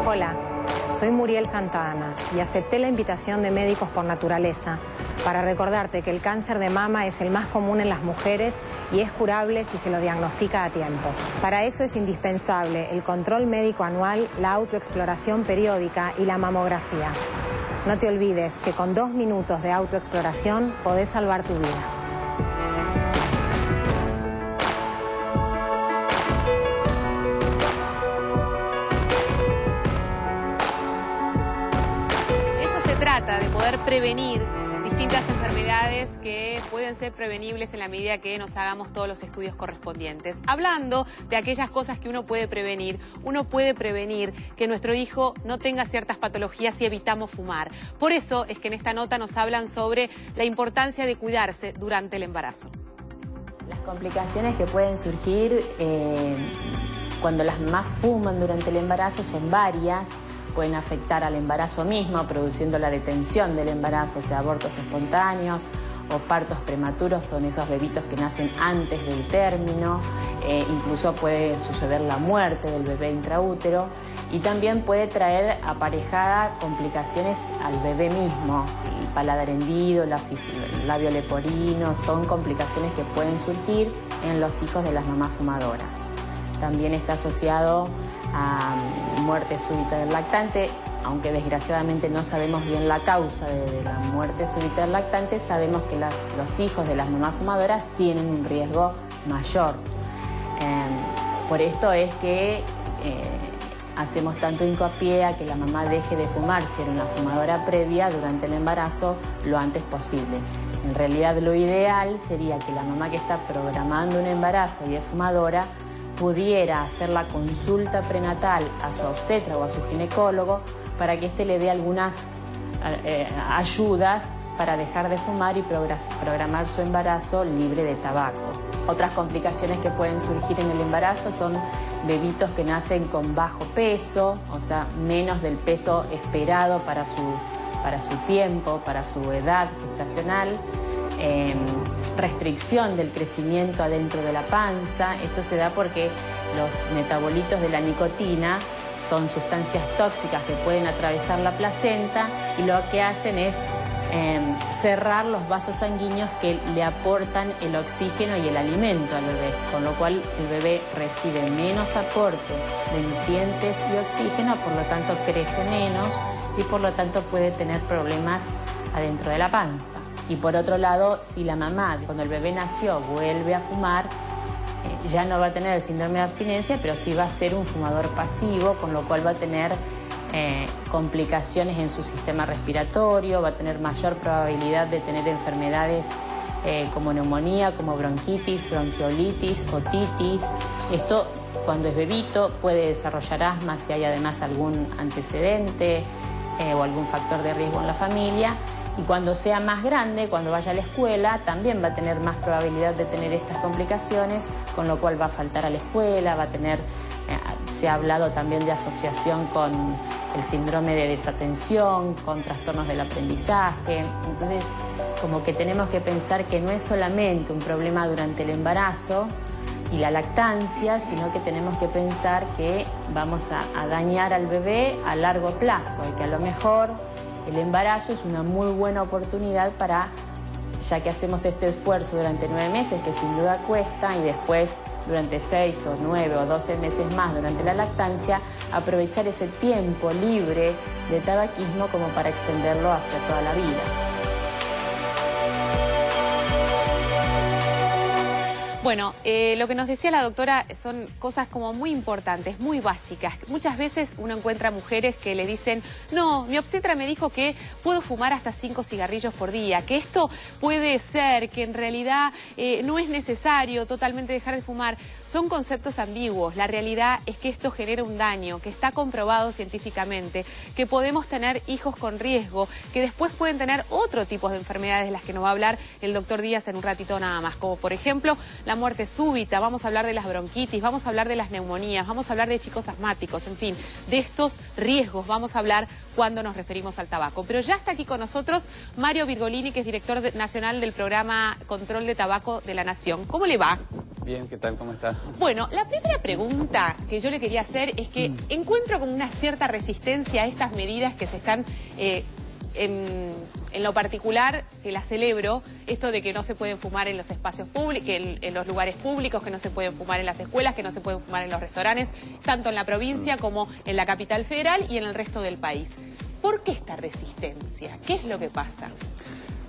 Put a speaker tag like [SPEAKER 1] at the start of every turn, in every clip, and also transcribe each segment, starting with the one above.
[SPEAKER 1] Hola, soy Muriel Santana y acepté la invitación de Médicos por Naturaleza para recordarte que el cáncer de mama es el más común en las mujeres y es curable si se lo diagnostica a tiempo. Para eso es indispensable el control médico anual, la autoexploración periódica y la mamografía. No te olvides que con 2 minutos de autoexploración podés salvar tu vida.
[SPEAKER 2] Se trata de poder prevenir distintas enfermedades que pueden ser prevenibles en la medida que nos hagamos todos los estudios correspondientes. Hablando de aquellas cosas que uno puede prevenir que nuestro hijo no tenga ciertas patologías si evitamos fumar. Por eso es que en esta nota nos hablan sobre la importancia de cuidarse durante el embarazo.
[SPEAKER 3] Las complicaciones que pueden surgir cuando las mamás fuman durante el embarazo son varias. Pueden afectar al embarazo mismo, produciendo la detención del embarazo, o sea, abortos espontáneos o partos prematuros, son esos bebitos que nacen antes del término. Incluso puede suceder la muerte del bebé intraútero y también puede traer aparejada complicaciones al bebé mismo. El paladar hendido, el labio leporino, son complicaciones que pueden surgir en los hijos de las mamás fumadoras. También está asociado a muerte súbita del lactante, aunque desgraciadamente no sabemos bien la causa de la muerte súbita del lactante, sabemos que los hijos de las mamás fumadoras tienen un riesgo mayor. Por esto es que hacemos tanto hincapié a que la mamá deje de fumar si era una fumadora previa durante el embarazo lo antes posible. En realidad lo ideal sería que la mamá que está programando un embarazo y es fumadora pudiera hacer la consulta prenatal a su obstetra o a su ginecólogo para que éste le dé algunas ayudas para dejar de fumar y programar su embarazo libre de tabaco. Otras complicaciones que pueden surgir en el embarazo son bebitos que nacen con bajo peso, o sea, menos del peso esperado para su tiempo, para su edad gestacional. Restricción del crecimiento adentro de la panza. Esto se da porque los metabolitos de la nicotina son sustancias tóxicas que pueden atravesar la placenta y lo que hacen es cerrar los vasos sanguíneos que le aportan el oxígeno y el alimento al bebé, con lo cual el bebé recibe menos aporte de nutrientes y oxígeno, por lo tanto crece menos y por lo tanto puede tener problemas adentro de la panza. Y por otro lado, si la mamá, cuando el bebé nació, vuelve a fumar, ya no va a tener el síndrome de abstinencia, pero sí va a ser un fumador pasivo, con lo cual va a tener complicaciones en su sistema respiratorio, va a tener mayor probabilidad de tener enfermedades como neumonía, como bronquitis, bronquiolitis, otitis. Esto, cuando es bebito, puede desarrollar asma si hay además algún antecedente o algún factor de riesgo en la familia. Y cuando sea más grande, cuando vaya a la escuela, también va a tener más probabilidad de tener estas complicaciones, con lo cual va a faltar a la escuela, va a tener, se ha hablado también de asociación con el síndrome de desatención, con trastornos del aprendizaje. Entonces, como que tenemos que pensar que no es solamente un problema durante el embarazo y la lactancia, sino que tenemos que pensar que vamos a dañar al bebé a largo plazo y que a lo mejor el embarazo es una muy buena oportunidad para, ya que hacemos este esfuerzo durante 9 meses, que sin duda cuesta, y después durante 6 o 9 o 12 meses más durante la lactancia, aprovechar ese tiempo libre de tabaquismo como para extenderlo hacia toda la vida.
[SPEAKER 2] Bueno, lo que nos decía la doctora son cosas como muy importantes, muy básicas. Muchas veces uno encuentra mujeres que le dicen, no, mi obstetra me dijo que puedo fumar hasta 5 cigarrillos por día, que esto puede ser, que en realidad no es necesario totalmente dejar de fumar. Son conceptos ambiguos. La realidad es que esto genera un daño, que está comprobado científicamente, que podemos tener hijos con riesgo, que después pueden tener otro tipo de enfermedades de las que nos va a hablar el doctor Díaz en un ratito nada más, como por ejemplo la muerte súbita, vamos a hablar de las bronquitis, vamos a hablar de las neumonías, vamos a hablar de chicos asmáticos, en fin, de estos riesgos vamos a hablar cuando nos referimos al tabaco. Pero ya está aquí con nosotros Mario Virgolini, que es director nacional del programa Control de Tabaco de la Nación. ¿Cómo le va?
[SPEAKER 4] Bien, ¿qué tal? ¿Cómo está?
[SPEAKER 2] Bueno, la primera pregunta que yo le quería hacer es que encuentro como una cierta resistencia a estas medidas que se están, en lo particular, que las celebro, esto de que no se pueden fumar en los espacios públicos, en los lugares públicos, que no se pueden fumar en las escuelas, que no se pueden fumar en los restaurantes, tanto en la provincia como en la capital federal y en el resto del país. ¿Por qué esta resistencia? ¿Qué es lo que pasa?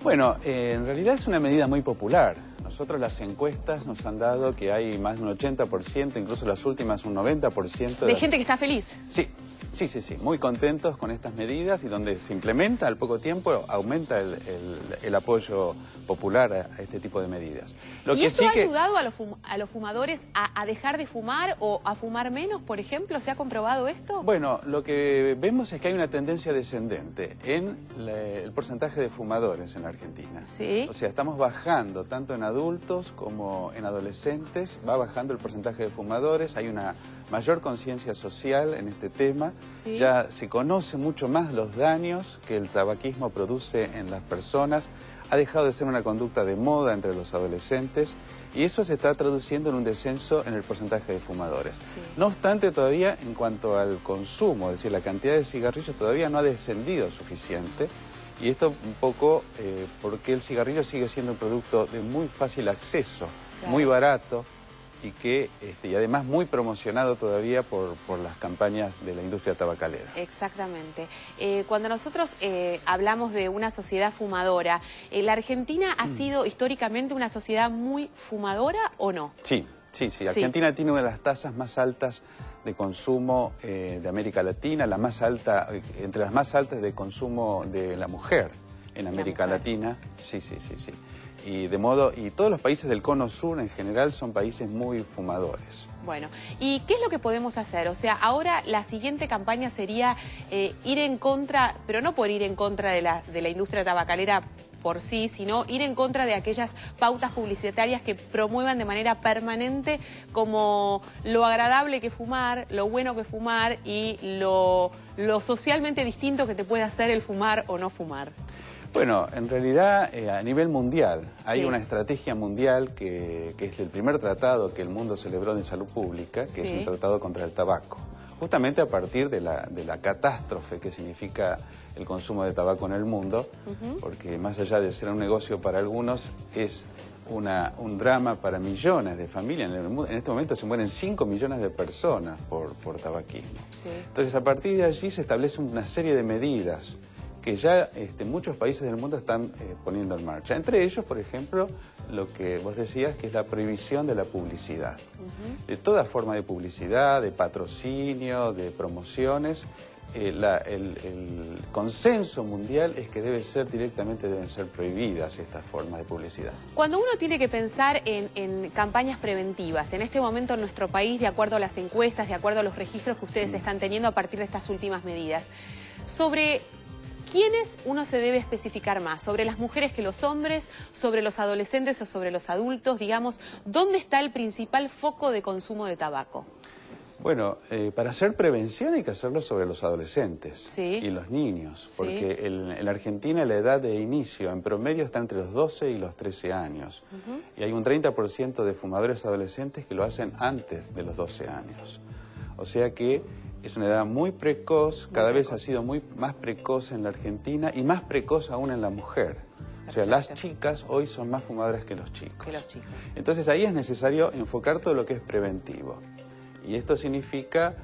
[SPEAKER 4] Bueno, en realidad es una medida muy popular. Nosotros las encuestas nos han dado que hay más de un 80%, incluso las últimas un 90%.
[SPEAKER 2] ¿De gente que está feliz?
[SPEAKER 4] Sí. Sí, muy contentos con estas medidas y donde se implementa al poco tiempo aumenta el apoyo popular a este tipo de medidas.
[SPEAKER 2] ¿Y esto ha ayudado a los fumadores a dejar de fumar o a fumar menos, por ejemplo? ¿Se ha comprobado esto?
[SPEAKER 4] Bueno, lo que vemos es que hay una tendencia descendente en el porcentaje de fumadores en la Argentina.
[SPEAKER 2] Sí.
[SPEAKER 4] O sea, estamos bajando tanto en adultos como en adolescentes, va bajando el porcentaje de fumadores, hay una mayor conciencia social en este tema.
[SPEAKER 2] Sí.
[SPEAKER 4] Ya se conoce mucho más los daños que el tabaquismo produce en las personas. Ha dejado de ser una conducta de moda entre los adolescentes y eso se está traduciendo en un descenso en el porcentaje de fumadores.
[SPEAKER 2] Sí.
[SPEAKER 4] No obstante, todavía en cuanto al consumo, es decir, la cantidad de cigarrillos todavía no ha descendido suficiente. Y esto un poco porque el cigarrillo sigue siendo un producto de muy fácil acceso, claro, muy barato, y además muy promocionado todavía por las campañas de la industria tabacalera.
[SPEAKER 2] Exactamente. Cuando nosotros hablamos de una sociedad fumadora, ¿la Argentina ha sido históricamente una sociedad muy fumadora o no?
[SPEAKER 4] Sí. Argentina tiene una de las tasas más altas de consumo de América Latina, la más alta, entre las más altas de consumo de la mujer en América Latina. Sí. Y todos los países del Cono Sur en general son países muy fumadores.
[SPEAKER 2] Bueno, ¿y qué es lo que podemos hacer? O sea, ahora la siguiente campaña sería ir en contra, pero no por ir en contra de la industria tabacalera por sí, sino ir en contra de aquellas pautas publicitarias que promuevan de manera permanente como lo agradable que fumar, lo bueno que fumar y lo socialmente distinto que te puede hacer el fumar o no fumar.
[SPEAKER 4] Bueno, en realidad a nivel mundial hay una estrategia mundial que es el primer tratado que el mundo celebró de salud pública, que es un tratado contra el tabaco. Justamente a partir de la catástrofe que significa el consumo de tabaco en el mundo, porque más allá de ser un negocio para algunos, es un drama para millones de familias. En este momento se mueren 5 millones de personas por tabaquismo. Sí. Entonces, a partir de allí se establece una serie de medidas que ya muchos países del mundo están poniendo en marcha. Entre ellos, por ejemplo, lo que vos decías, que es la prohibición de la publicidad. De toda forma de publicidad, de patrocinio, de promociones. El consenso mundial es que deben ser prohibidas estas formas de publicidad.
[SPEAKER 2] Cuando uno tiene que pensar en campañas preventivas, en este momento en nuestro país, de acuerdo a las encuestas, de acuerdo a los registros que ustedes están teniendo a partir de estas últimas medidas, sobre ¿quiénes uno se debe especificar más? ¿Sobre las mujeres que los hombres? ¿Sobre los adolescentes o sobre los adultos? Digamos, ¿dónde está el principal foco de consumo de tabaco?
[SPEAKER 4] Bueno, para hacer prevención hay que hacerlo sobre los adolescentes y los niños, porque en la Argentina la edad de inicio en promedio está entre los 12 y los 13 años. Y hay un 30% de fumadores adolescentes que lo hacen antes de los 12 años. O sea que es una edad muy precoz, cada vez ha sido más precoz en la Argentina y más precoz aún en la mujer. O sea, las chicas hoy son más fumadoras que los chicos. Entonces ahí es necesario enfocar todo lo que es preventivo. Y esto significa,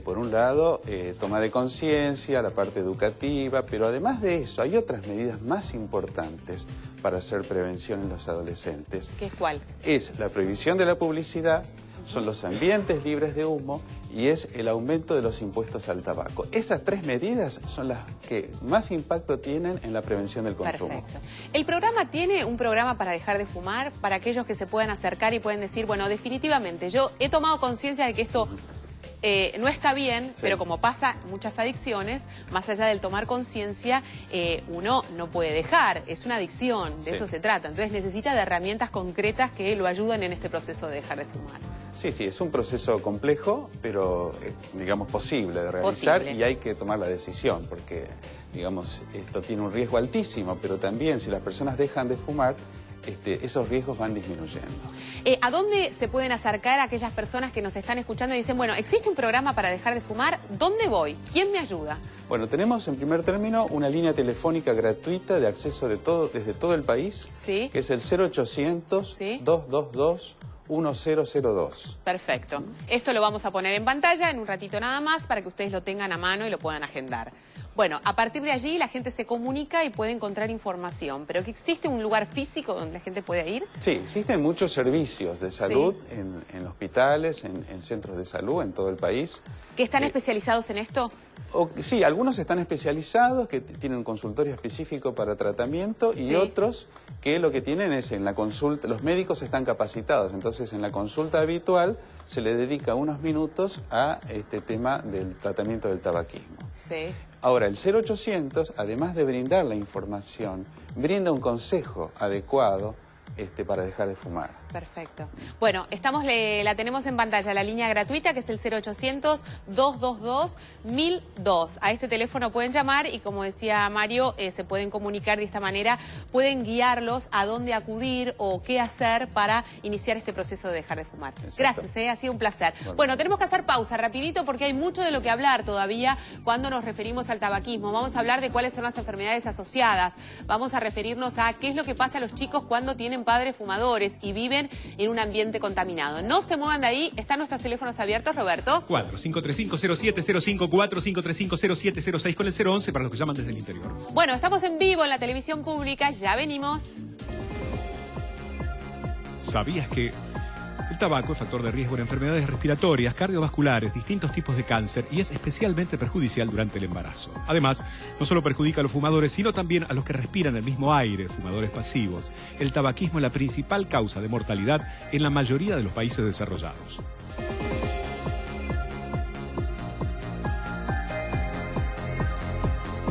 [SPEAKER 4] por un lado, toma de conciencia, la parte educativa, pero además de eso hay otras medidas más importantes para hacer prevención en los adolescentes.
[SPEAKER 2] ¿Qué es cuál?
[SPEAKER 4] Es la prohibición de la publicidad, son los ambientes libres de humo y es el aumento de los impuestos al tabaco. Esas tres medidas son las que más impacto tienen en la prevención del consumo.
[SPEAKER 2] Perfecto. ¿El programa tiene un programa para dejar de fumar? Para aquellos que se puedan acercar y pueden decir, bueno, definitivamente, yo he tomado conciencia de que esto no está bien, pero como pasa muchas adicciones, más allá del tomar conciencia, uno no puede dejar, es una adicción, de eso se trata. Entonces necesita de herramientas concretas que lo ayuden en este proceso de dejar de fumar.
[SPEAKER 4] Sí, es un proceso complejo, pero digamos posible de realizar y hay que tomar la decisión, porque digamos esto tiene un riesgo altísimo, pero también si las personas dejan de fumar, esos riesgos van disminuyendo.
[SPEAKER 2] ¿A dónde se pueden acercar aquellas personas que nos están escuchando y dicen, bueno, existe un programa para dejar de fumar? ¿Dónde voy? ¿Quién me ayuda?
[SPEAKER 4] Bueno, tenemos en primer término una línea telefónica gratuita de acceso desde todo el país,
[SPEAKER 2] ¿Sí?
[SPEAKER 4] que es el 0800
[SPEAKER 2] ¿Sí?
[SPEAKER 4] 222 1002.
[SPEAKER 2] Perfecto. Esto lo vamos a poner en pantalla en un ratito nada más para que ustedes lo tengan a mano y lo puedan agendar. Bueno, a partir de allí la gente se comunica y puede encontrar información. ¿Pero que existe un lugar físico donde la gente puede ir?
[SPEAKER 4] Sí, existen muchos servicios de salud en hospitales, en centros de salud en todo el país.
[SPEAKER 2] ¿Que están especializados en esto?
[SPEAKER 4] Sí, algunos están especializados, que tienen un consultorio específico para tratamiento, y otros que lo que tienen es en la consulta, los médicos están capacitados, entonces en la consulta habitual se le dedica unos minutos a este tema del tratamiento del tabaquismo.
[SPEAKER 2] Sí.
[SPEAKER 4] Ahora, el 0800, además de brindar la información, brinda un consejo adecuado para dejar de fumar.
[SPEAKER 2] Perfecto. Bueno, la tenemos en pantalla, la línea gratuita, que es el 0800-222-1002. A este teléfono pueden llamar y, como decía Mario, se pueden comunicar de esta manera, pueden guiarlos a dónde acudir o qué hacer para iniciar este proceso de dejar de fumar.
[SPEAKER 4] Exacto.
[SPEAKER 2] Gracias, ha sido un placer. Bueno, tenemos que hacer pausa rapidito porque hay mucho de lo que hablar todavía cuando nos referimos al tabaquismo. Vamos a hablar de cuáles son las enfermedades asociadas. Vamos a referirnos a qué es lo que pasa a los chicos cuando tienen padres fumadores y viven en un ambiente contaminado. No se muevan de ahí, están nuestros teléfonos abiertos, Roberto.
[SPEAKER 5] 535-0705, 535-0706 con el 011 para los que llaman desde el interior.
[SPEAKER 2] Bueno, estamos en vivo en la televisión pública, ya venimos.
[SPEAKER 5] ¿Sabías que el tabaco es factor de riesgo en enfermedades respiratorias, cardiovasculares, distintos tipos de cáncer y es especialmente perjudicial durante el embarazo? Además, no solo perjudica a los fumadores, sino también a los que respiran el mismo aire, fumadores pasivos. El tabaquismo es la principal causa de mortalidad en la mayoría de los países desarrollados.